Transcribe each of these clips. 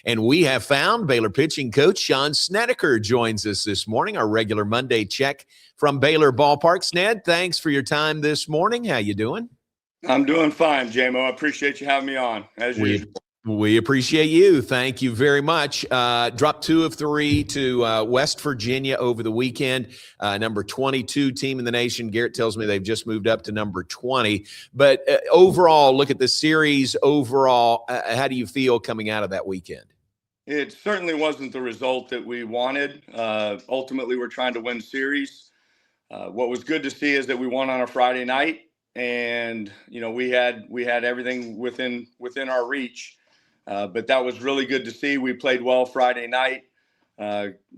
And we have found Baylor pitching coach Sean Snedeker joins us this morning, our regular Monday check from Baylor Ballpark. Sned, thanks for your time this morning. How you doing? I'm doing fine, JMO. I appreciate you having me on, as usual. We appreciate you. Thank you very much. Dropped 2 of 3 to West Virginia over the weekend. Number 22 team in the nation. Garrett tells me they've just moved up to number 20. But overall, look at the series. Overall, how do you feel coming out of that weekend? It certainly wasn't the result that we wanted. Ultimately, we're trying to win series. What was good to see is that we won on a Friday night, and we had everything within our reach. But that was really good to see. We played well Friday night,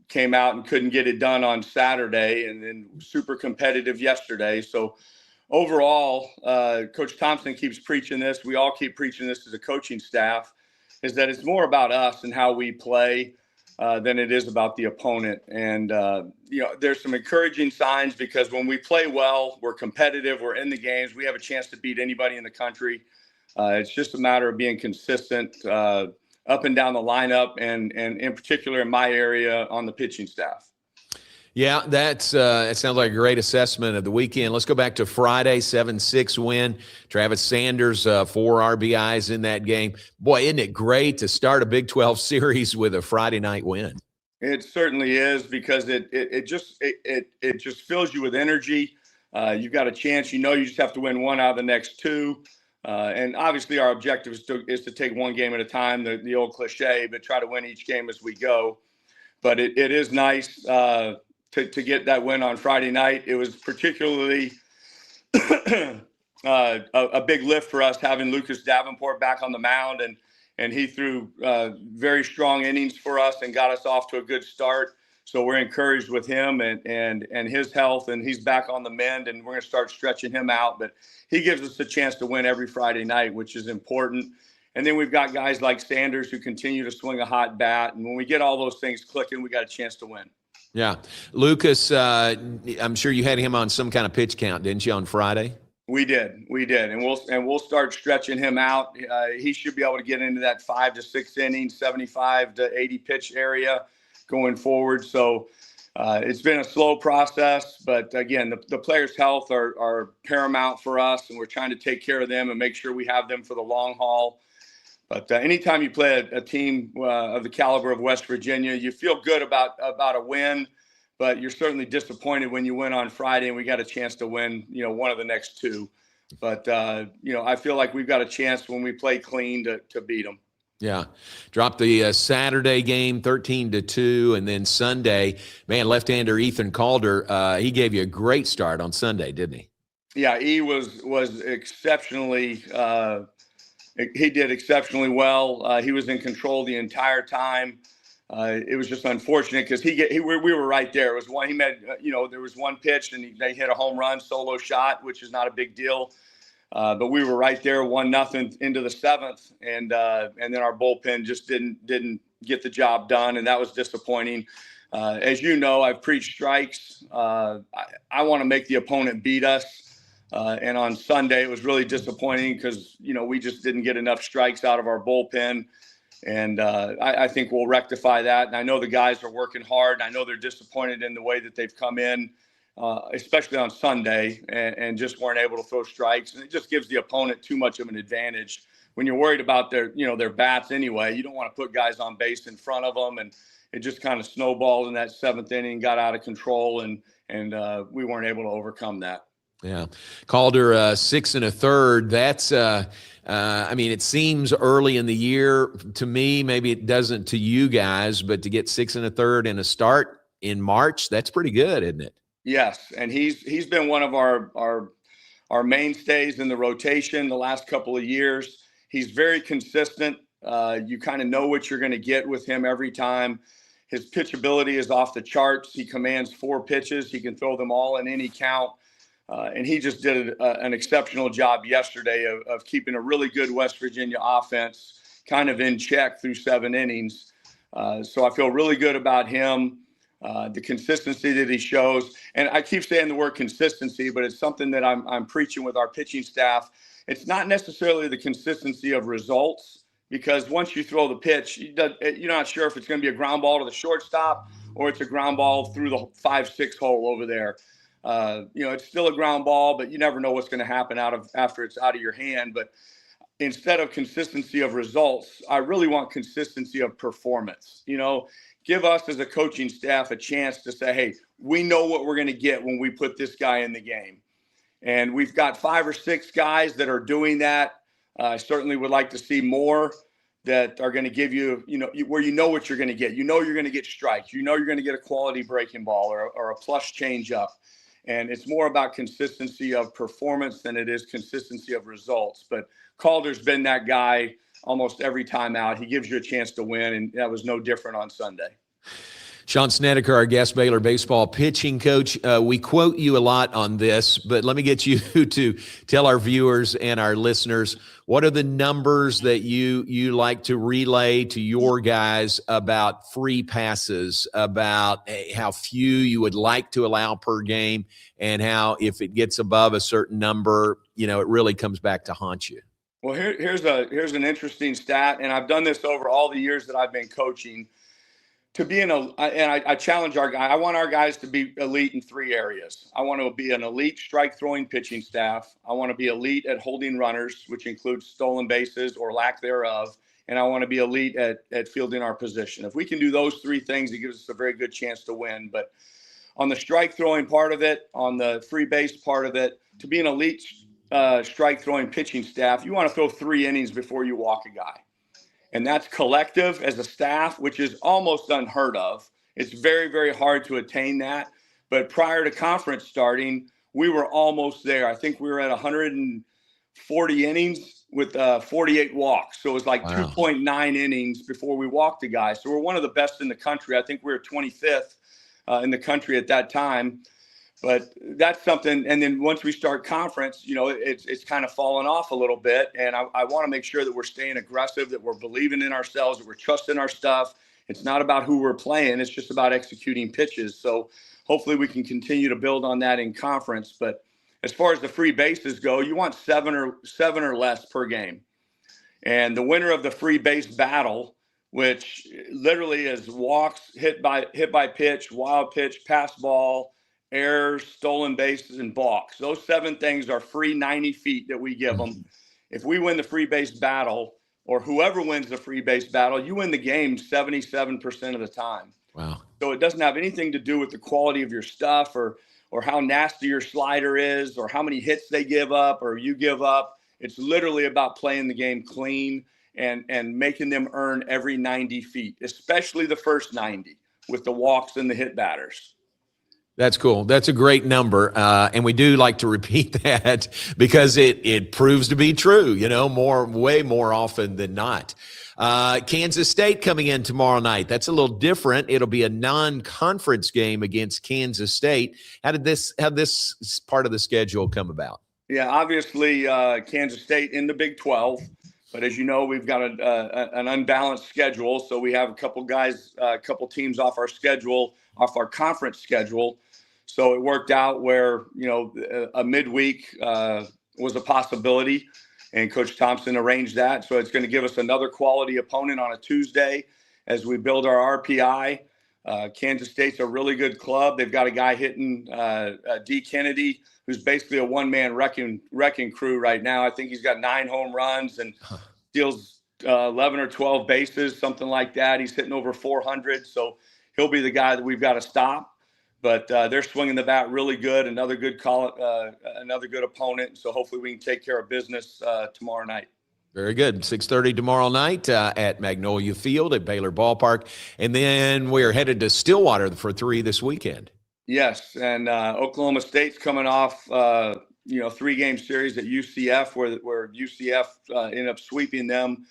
came out and couldn't get it done on Saturday, and then super competitive yesterday. So overall, Coach Thompson keeps preaching this. We all keep preaching this as a coaching staff, is that it's more about us and how we play than it is about the opponent. And, there's some encouraging signs because when we play well, we're competitive, we're in the games, we have a chance to beat anybody in the country. It's just a matter of being consistent up and down the lineup, and in particular in my area on the pitching staff. Yeah, that sounds like a great assessment of the weekend. Let's go back to Friday, 7-6 win. Travis Sanders, 4 RBIs in that game. Boy, isn't it great to start a Big 12 series with a Friday night win? It certainly is, because it just fills you with energy. You've got a chance. You just have to win 1 out of the next 2. And obviously our objective is to take 1 game at a time, the old cliche, but try to win each game as we go. But it is nice to get that win on Friday night. It was particularly a big lift for us having Lucas Davenport back on the mound, and he threw very strong innings for us and got us off to a good start. So we're encouraged with him and his health, and he's back on the mend, and we're going to start stretching him out. But he gives us a chance to win every Friday night, which is important. And then we've got guys like Sanders who continue to swing a hot bat. And when we get all those things clicking, we got a chance to win. Yeah. Lucas, I'm sure you had him on some kind of pitch count, didn't you, on Friday? We did. And we'll start stretching him out. He should be able to get into that 5 to 6 innings, 75 to 80 pitch area going forward. So it's been a slow process, but again, the players' health are paramount for us, and we're trying to take care of them and make sure we have them for the long haul. But anytime you play a team of the caliber of West Virginia, you feel good about a win, but you're certainly disappointed when you win on Friday and we got a chance to win, 1 of the next 2. But, I feel like we've got a chance when we play clean to beat them. Yeah. Dropped the Saturday game 13-2, and then Sunday, man, left-hander Ethan Calder, he gave you a great start on Sunday, didn't he? Yeah, he was exceptionally he did exceptionally well. He was in control the entire time. It was just unfortunate because we were right there. It was one he made, there was one pitch and they hit a home run solo shot, which is not a big deal. But we were right there, 1-0 into the 7th, and then our bullpen just didn't get the job done, and that was disappointing. As you know, I've preached strikes. I want to make the opponent beat us, and on Sunday it was really disappointing because we just didn't get enough strikes out of our bullpen, and I think we'll rectify that. And I know the guys are working hard. I know they're disappointed in the way that they've come in. Especially on Sunday, and just weren't able to throw strikes. And it just gives the opponent too much of an advantage. When you're worried about their bats anyway, you don't want to put guys on base in front of them. And it just kind of snowballed in that 7th inning, got out of control, and we weren't able to overcome that. Yeah. Calder, 6 1/3. That's, it seems early in the year to me, maybe it doesn't to you guys, but to get 6 1/3 in a start in March, that's pretty good, isn't it? Yes, and he's been one of our mainstays in the rotation the last couple of years. He's very consistent. You kind of know what you're going to get with him every time. His pitchability is off the charts. He commands 4 pitches. He can throw them all in any count. And he just did an exceptional job yesterday of keeping a really good West Virginia offense kind of in check through 7 innings. So I feel really good about him. The consistency that he shows. And I keep saying the word consistency, but it's something that I'm preaching with our pitching staff. It's not necessarily the consistency of results, because once you throw the pitch, you're not sure if it's going to be a ground ball to the shortstop or it's a ground ball through the 5-6 hole over there. It's still a ground ball, but you never know what's going to happen after it's out of your hand. But instead of consistency of results, I really want consistency of performance. Give us as a coaching staff a chance to say, hey, we know what we're going to get when we put this guy in the game. And we've got 5 or 6 guys that are doing that. I certainly would like to see more that are going to give you, where you know what you're going to get. You're going to get strikes. You're going to get a quality breaking ball or a plus change up. And it's more about consistency of performance than it is consistency of results. But Calder's been that guy almost every time out. He gives you a chance to win, and that was no different on Sunday. Sean Snedeker, our guest Baylor baseball pitching coach. We quote you a lot on this, but let me get you to tell our viewers and our listeners, what are the numbers that you like to relay to your guys about free passes, about how few you would like to allow per game, and how if it gets above a certain number, it really comes back to haunt you? Well, here's an interesting stat, and I've done this over all the years that I've been coaching. I challenge our guys. I want our guys to be elite in 3 areas. I want to be an elite strike throwing pitching staff. I want to be elite at holding runners, which includes stolen bases or lack thereof. And I want to be elite at fielding our position. If we can do those 3 things, it gives us a very good chance to win. But on the strike throwing part of it, on the free base part of it, to be an elite strike throwing pitching staff, you want to throw 3 innings before you walk a guy. And that's collective as a staff, which is almost unheard of. It's very, very hard to attain that. But prior to conference starting, we were almost there. I think we were at 140 innings with 48 walks. So it was like 2.9 innings before we walked a guy. So we're one of the best in the country. I think we were 25th in the country at that time. But that's something. And then once we start conference, it's kind of fallen off a little bit. And I want to make sure that we're staying aggressive, that we're believing in ourselves, that we're trusting our stuff. It's not about who we're playing. It's just about executing pitches. So hopefully we can continue to build on that in conference. But as far as the free bases go, you want 7 or less per game. And the winner of the free base battle, which literally is walks, hit by pitch, wild pitch, pass ball, errors, stolen bases, and balks. Those 7 things are free 90 feet that we give them. If we win the free base battle, or whoever wins the free base battle, you win the game 77% of the time. Wow. So it doesn't have anything to do with the quality of your stuff or how nasty your slider is or how many hits they give up or you give up. It's literally about playing the game clean and making them earn every 90 feet, especially the first 90 with the walks and the hit batters. That's cool. That's a great number. And we do like to repeat that because it proves to be true, way more often than not. Kansas State coming in tomorrow night. That's a little different. It'll be a non-conference game against Kansas State. How did this part of the schedule come about? Yeah, obviously Kansas State in the Big 12. But as you know, we've got an unbalanced schedule. So we have a couple teams off our conference schedule. So it worked out where, a midweek was a possibility, and Coach Thompson arranged that. So it's going to give us another quality opponent on a Tuesday as we build our RPI. Kansas State's a really good club. They've got a guy hitting D. Kennedy, who's basically a one-man wrecking crew right now. I think he's got 9 home runs and steals 11 or 12 bases, something like that. He's hitting over 400. So he'll be the guy that we've got to stop. But they're swinging the bat really good. Another good opponent. So hopefully we can take care of business tomorrow night. Very good. 6:30 tomorrow night at Magnolia Field at Baylor Ballpark. And then we're headed to Stillwater for 3 this weekend. Yes, and Oklahoma State's coming off 3-game series at UCF where UCF ended up sweeping them.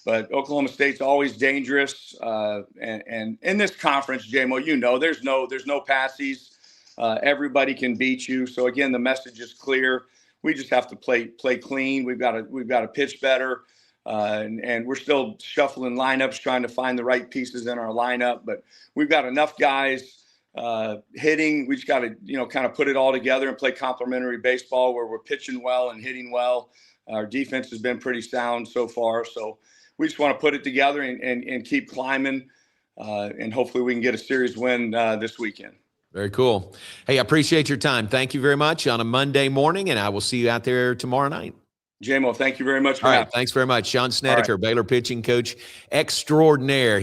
But Oklahoma State's always dangerous, and in this conference, JMO, there's no passies. Everybody can beat you. So again, the message is clear. We just have to play clean. We've got to pitch better, and we're still shuffling lineups, trying to find the right pieces in our lineup. But we've got enough guys hitting. We just got to kind of put it all together and play complementary baseball where we're pitching well and hitting well. Our defense has been pretty sound so far, so we just want to put it together and keep climbing, and hopefully we can get a series win this weekend. Very cool. Hey, I appreciate your time. Thank you very much on a Monday morning, and I will see you out there tomorrow night. JMO, thank you very much for All right, having me. thanks very much. Sean Snedeker, Baylor pitching coach extraordinaire.